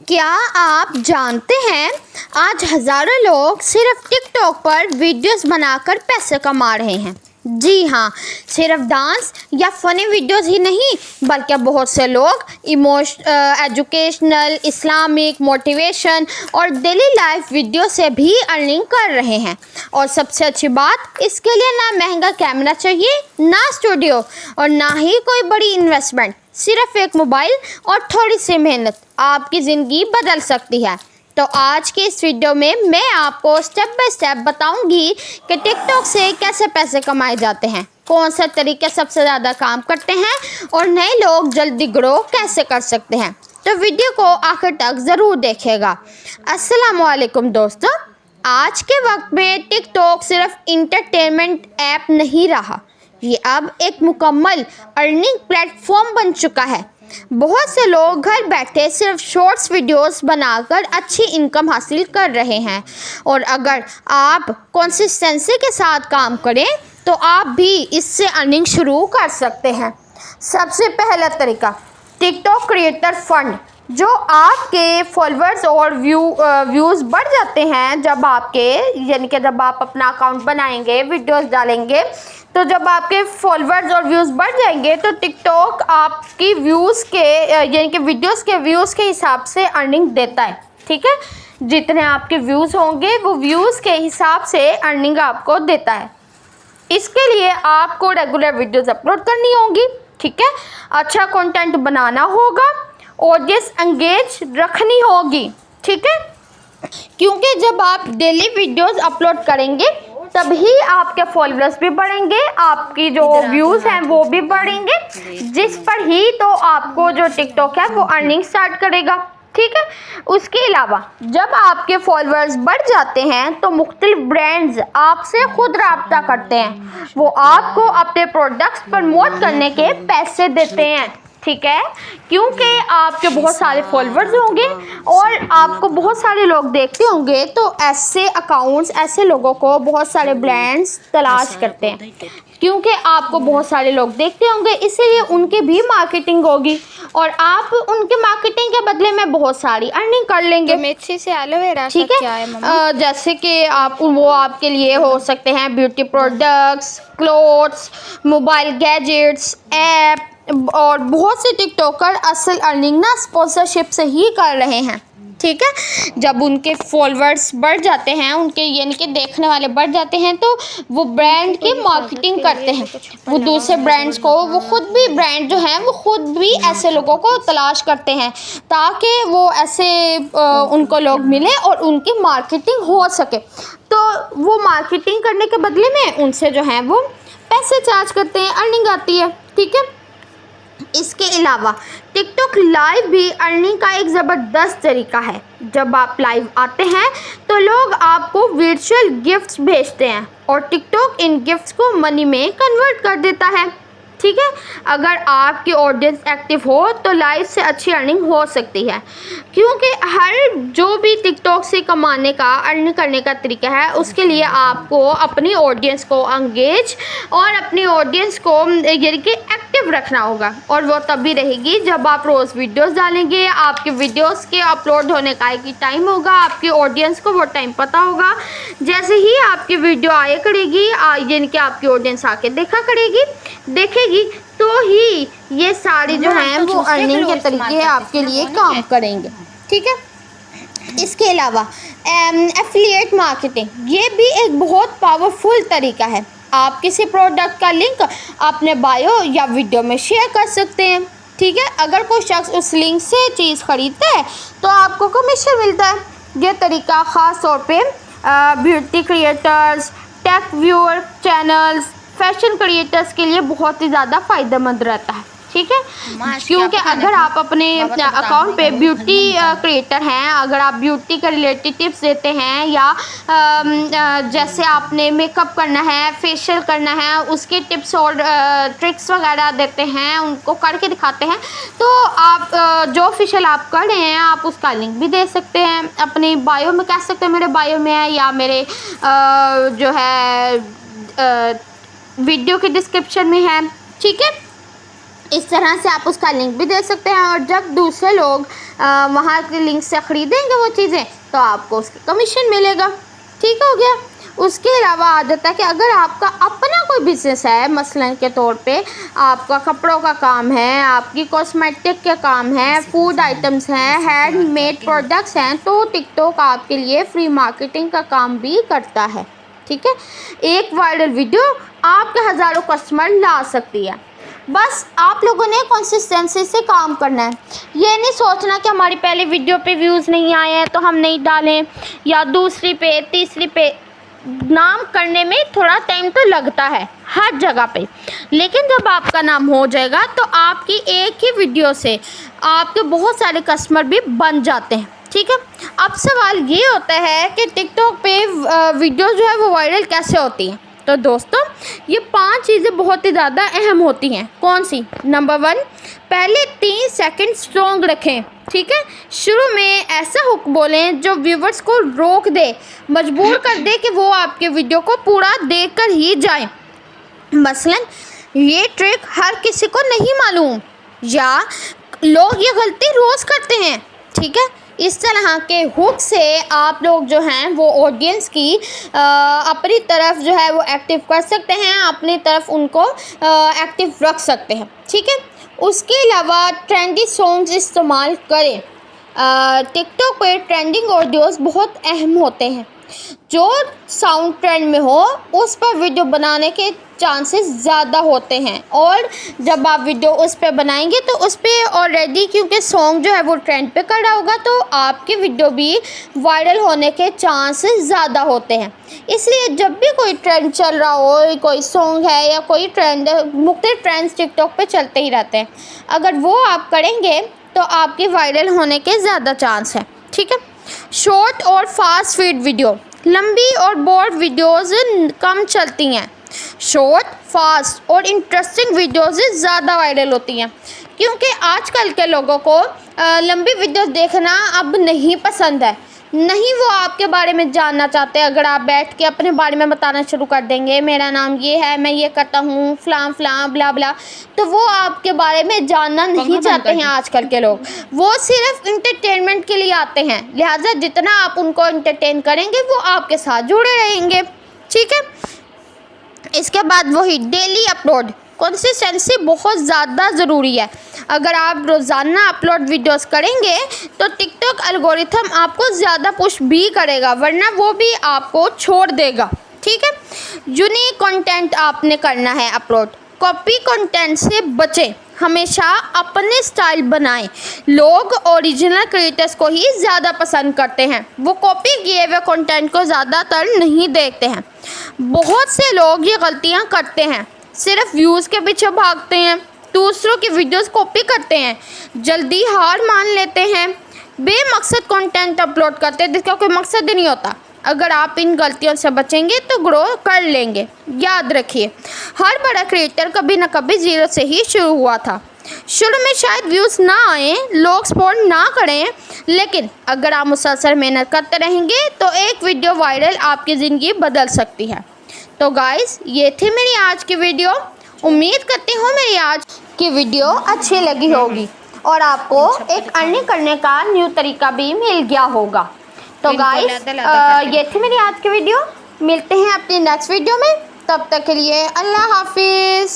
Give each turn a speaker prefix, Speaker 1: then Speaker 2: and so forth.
Speaker 1: क्या आप जानते हैं आज हज़ारों लोग सिर्फ टिकटॉक पर वीडियोस बनाकर पैसे कमा रहे हैं। जी हाँ, सिर्फ डांस या फ़नी वीडियोस ही नहीं बल्कि बहुत से लोग एजुकेशनल, इस्लामिक, मोटिवेशन और डेली लाइफ वीडियो से भी अर्निंग कर रहे हैं। और सबसे अच्छी बात, इसके लिए ना महंगा कैमरा चाहिए, ना स्टूडियो और ना ही कोई बड़ी इन्वेस्टमेंट। सिर्फ एक मोबाइल और थोड़ी सी मेहनत आपकी ज़िंदगी बदल सकती है। तो आज के इस वीडियो में मैं आपको स्टेप बाय स्टेप बताऊंगी कि टिकटॉक से कैसे पैसे कमाए जाते हैं, कौन सा तरीके सबसे ज़्यादा काम करते हैं और नए लोग जल्दी ग्रो कैसे कर सकते हैं। तो वीडियो को आखिर तक ज़रूर देखिएगा। अस्सलामुअलैकुम दोस्तों, आज के वक्त में टिकटॉक सिर्फ इंटरटेनमेंट ऐप नहीं रहा, ये अब एक मुकम्मल अर्निंग प्लेटफॉर्म बन चुका है। बहुत से लोग घर बैठे सिर्फ शॉर्ट्स वीडियोस बनाकर अच्छी इनकम हासिल कर रहे हैं और अगर आप कंसिस्टेंसी के साथ काम करें तो आप भी इससे अर्निंग शुरू कर सकते हैं। सबसे पहला तरीका, टिकटॉक क्रिएटर फंड। जो आपके फॉलोअर्स और व्यूज़ बढ़ जाते हैं जब आप अपना अकाउंट बनाएंगे, वीडियोस डालेंगे, तो जब आपके फॉलोअर्स और व्यूज़ बढ़ जाएंगे तो टिकटॉक आपकी वीडियोस के व्यूज़ के हिसाब से अर्निंग देता है। ठीक है, जितने आपके व्यूज़ होंगे वो व्यूज़ के हिसाब से अर्निंग आपको देता है। इसके लिए आपको रेगुलर वीडियोस अपलोड करनी होगी। ठीक है, अच्छा कंटेंट बनाना होगा, ऑडियंस एंगेज रखनी होगी। ठीक है, क्योंकि जब आप डेली वीडियोस अपलोड करेंगे तभी आपके फॉलोअर्स भी बढ़ेंगे, आपकी जो व्यूज़ हैं वो भी बढ़ेंगे, जिस पर ही तो आपको जो टिकटॉक है वो अर्निंग स्टार्ट करेगा। ठीक है, उसके अलावा जब आपके फॉलोअर्स बढ़ जाते हैं तो मुख्तलिफ ब्रांड्स आपसे खुद रब्ता करते हैं, वो आपको अपने प्रोडक्ट्स प्रमोट करने के पैसे देते हैं। ठीक है, क्योंकि आपके बहुत सारे फॉलोअर्स होंगे और आपको बहुत सारे लोग देखते होंगे, तो ऐसे अकाउंट्स, ऐसे लोगों को बहुत सारे ब्रांड्स तलाश करते हैं। क्योंकि आपको बहुत सारे लोग देखते होंगे, इसीलिए उनकी भी मार्केटिंग होगी और आप उनके मार्केटिंग के बदले में बहुत सारी अर्निंग कर लेंगे।
Speaker 2: तो मेथी से एलोवेरा।
Speaker 1: ठीक है, जैसे कि वो आपके लिए हो सकते हैं beauty products, clothes, mobile gadgets, app और बहुत से टिकटॉकर असल अर्निंग ना स्पॉन्सरशिप से ही कर रहे हैं। ठीक है, जब उनके फॉलोअर्स बढ़ जाते हैं, उनके यानी कि देखने वाले बढ़ जाते हैं, तो वो ब्रांड की मार्केटिंग करते हैं। वो दूसरे ब्रांड्स को, वो खुद भी ब्रांड जो हैं वो खुद भी ऐसे लोगों को तलाश करते हैं ताकि वो ऐसे उनको लोग मिले और उनकी मार्केटिंग हो सके। तो वो मार्केटिंग करने के बदले में उनसे जो है वो पैसे चार्ज करते हैं, अर्निंग आती है। ठीक है, इसके अलावा टिकटॉक लाइव भी अर्निंग का एक ज़बरदस्त तरीका है। जब आप लाइव आते हैं तो लोग आपको वर्चुअल गिफ्ट्स भेजते हैं और टिकटॉक इन गिफ्ट्स को मनी में कन्वर्ट कर देता है। ठीक है, अगर आपकी ऑडियंस एक्टिव हो तो लाइव से अच्छी अर्निंग हो सकती है, क्योंकि हर जो भी टिकटॉक से कमाने का, अर्न करने का तरीका है, उसके लिए आपको अपनी ऑडियंस को एंगेज और अपनी ऑडियंस को यानी कि एक्टिव रखना होगा। और वो तभी रहेगी जब आप रोज़ वीडियोस डालेंगे। आपके वीडियोस के अपलोड होने का एक ही टाइम होगा, आपकी ऑडियंस को वो टाइम पता होगा। जैसे ही आपकी वीडियो आया करेगी, यानी कि आपकी ऑडियंस आके देखेगी, तो ही ये सारे जो हैं वो अर्निंग के तरीके आपके लिए काम करेंगे। ठीक है, इसके अलावा एफिलिएट मार्केटिंग, ये भी एक बहुत पावरफुल तरीका है। आप किसी प्रोडक्ट का लिंक अपने बायो या वीडियो में शेयर कर सकते हैं। ठीक है, अगर कोई शख्स उस लिंक से चीज़ खरीदता है तो आपको कमीशन मिलता है। ये तरीका ख़ास तौर पे beauty creators, tech viewer channels, fashion creators के लिए बहुत ही ज़्यादा फ़ायदेमंद रहता है। ठीक है, क्योंकि अगर आप अपने अकाउंट पे ब्यूटी क्रिएटर हैं, अगर आप ब्यूटी के रिलेटेड टिप्स देते हैं या जैसे आपने मेकअप करना है, फेशियल करना है, उसके टिप्स और ट्रिक्स वगैरह देते हैं, उनको करके दिखाते हैं, तो आप जो फेशियल आप कर रहे हैं आप उसका लिंक भी दे सकते हैं, अपनी बायो में कह सकते हैं मेरे बायो में है, या मेरे जो है वीडियो के डिस्क्रिप्शन में है। ठीक है, इस तरह से आप उसका लिंक भी दे सकते हैं और जब दूसरे लोग वहाँ के लिंक से ख़रीदेंगे वो चीज़ें तो आपको उसकी कमीशन मिलेगा। ठीक हो गया। उसके अलावा आ जाता है कि अगर आपका अपना कोई बिज़नेस है, मसलन के तौर पे आपका कपड़ों का काम है, आपकी कॉस्मेटिक के काम है, फूड आइटम्स हैं, हैंडमेड प्रोडक्ट्स हैं, तो टिकटॉक आपके लिए फ्री मार्केटिंग का काम भी करता है। ठीक है। एक वायरल वीडियो आपके हज़ारों कस्टमर ला सकती है। बस आप लोगों ने कंसिस्टेंसी से काम करना है। ये नहीं सोचना कि हमारी पहली वीडियो पे व्यूज़ नहीं आए हैं तो हम नहीं डालें, या दूसरी पे तीसरी पे। नाम करने में थोड़ा टाइम तो लगता है हर जगह पे, लेकिन जब आपका नाम हो जाएगा तो आपकी एक ही वीडियो से आपके बहुत सारे कस्टमर भी बन जाते हैं। ठीक है। अब सवाल ये होता है कि टिकटॉक पे वीडियो जो है वो वायरल कैसे होती है। तो दोस्तों ये 5 चीज़ें बहुत ही ज़्यादा अहम होती हैं। कौन सी? नंबर 1, पहले 3 सेकंड स्ट्रॉन्ग रखें। ठीक है। शुरू में ऐसा हुक बोलें जो व्यूवर्स को रोक दे, मजबूर कर दे कि वो आपके वीडियो को पूरा देखकर ही जाएं। मसलन ये ट्रिक हर किसी को नहीं मालूम, या लोग ये गलती रोज़ करते हैं। ठीक है। इस तरह के हुक से आप लोग जो हैं वो ऑडियंस की अपनी तरफ जो है वो एक्टिव कर सकते हैं, अपनी तरफ उनको एक्टिव रख सकते हैं। ठीक है। उसके अलावा ट्रेंडी सॉन्ग्स इस्तेमाल करें। टिकटॉक पे ट्रेंडिंग ऑडियोज़ बहुत अहम होते हैं। जो साउंड ट्रेंड में हो उस पर वीडियो बनाने के चांसेस ज़्यादा होते हैं, और जब आप वीडियो उस पर बनाएंगे तो उस पर ऑलरेडी क्योंकि सॉन्ग जो है वो ट्रेंड पे कर रहा होगा तो आपकी वीडियो भी वायरल होने के चांसेस ज़्यादा होते हैं। इसलिए जब भी कोई ट्रेंड चल रहा हो, कोई सॉन्ग है या कोई ट्रेंड, मुख्तलिफ ट्रेंड्स टिकटॉक पे चलते ही रहते हैं, अगर वो आप करेंगे तो आपके वायरल होने के ज़्यादा चांस है। ठीक है। शॉर्ट और फास्ट फीड वीडियो, लंबी और बोर्ड वीडियोस कम चलती हैं। शॉर्ट, फास्ट और इंटरेस्टिंग वीडियोस ज़्यादा वायरल होती हैं, क्योंकि आजकल के लोगों को लंबी वीडियोस देखना अब नहीं पसंद है। नहीं वो आपके बारे में जानना चाहते। अगर आप बैठ के अपने बारे में बताना शुरू कर देंगे, मेरा नाम ये है, मैं ये करता हूँ, फ़लाँ फ़लाँ ब्ला ब्ला, तो वो आपके बारे में जानना नहीं चाहते हैं आजकल के लोग। वो सिर्फ इंटरटेनमेंट के लिए आते हैं, लिहाजा जितना आप उनको इंटरटेन करेंगे वो आपके साथ जुड़े रहेंगे। ठीक है। इसके बाद वही डेली अपलोड, कंसिस्टेंसी बहुत ज़्यादा ज़रूरी है। अगर आप रोज़ाना अपलोड वीडियोस करेंगे तो टिकटॉक एल्गोरिथम आपको ज़्यादा पुश भी करेगा, वरना वो भी आपको छोड़ देगा। ठीक है। यूनिक कंटेंट आपने करना है अपलोड। कॉपी कंटेंट से बचें, हमेशा अपने स्टाइल बनाएं। लोग ओरिजिनल क्रिएटर्स को ही ज़्यादा पसंद करते हैं, वो कॉपी किए हुए कंटेंट को ज़्यादातर नहीं देखते हैं। बहुत से लोग ये गलतियां करते हैं, सिर्फ व्यूज़ के पीछे भागते हैं, दूसरों की वीडियोस कॉपी करते हैं, जल्दी हार मान लेते हैं, बेमकसद कंटेंट अपलोड करते हैं जिसका कोई मकसद ही नहीं होता। अगर आप इन गलतियों से बचेंगे तो ग्रो कर लेंगे। याद रखिए, हर बड़ा क्रिएटर कभी ना कभी ज़ीरो से ही शुरू हुआ था। शुरू में शायद व्यूज़ ना आए, लोग सपोर्ट ना करें, लेकिन अगर आप मुसलसल मेहनत करते रहेंगे तो एक वीडियो वायरल आपकी ज़िंदगी बदल सकती है। तो गाइस, ये थी मेरी आज की वीडियो। उम्मीद करती हूँ मेरी आज की वीडियो अच्छी लगी होगी और आपको एक अर्निंग करने का न्यू तरीका भी मिल गया होगा। तो गाइस, ये थी मेरी आज की वीडियो। मिलते हैं अपनी नेक्स्ट वीडियो में, तब तक के लिए अल्लाह हाफिज़।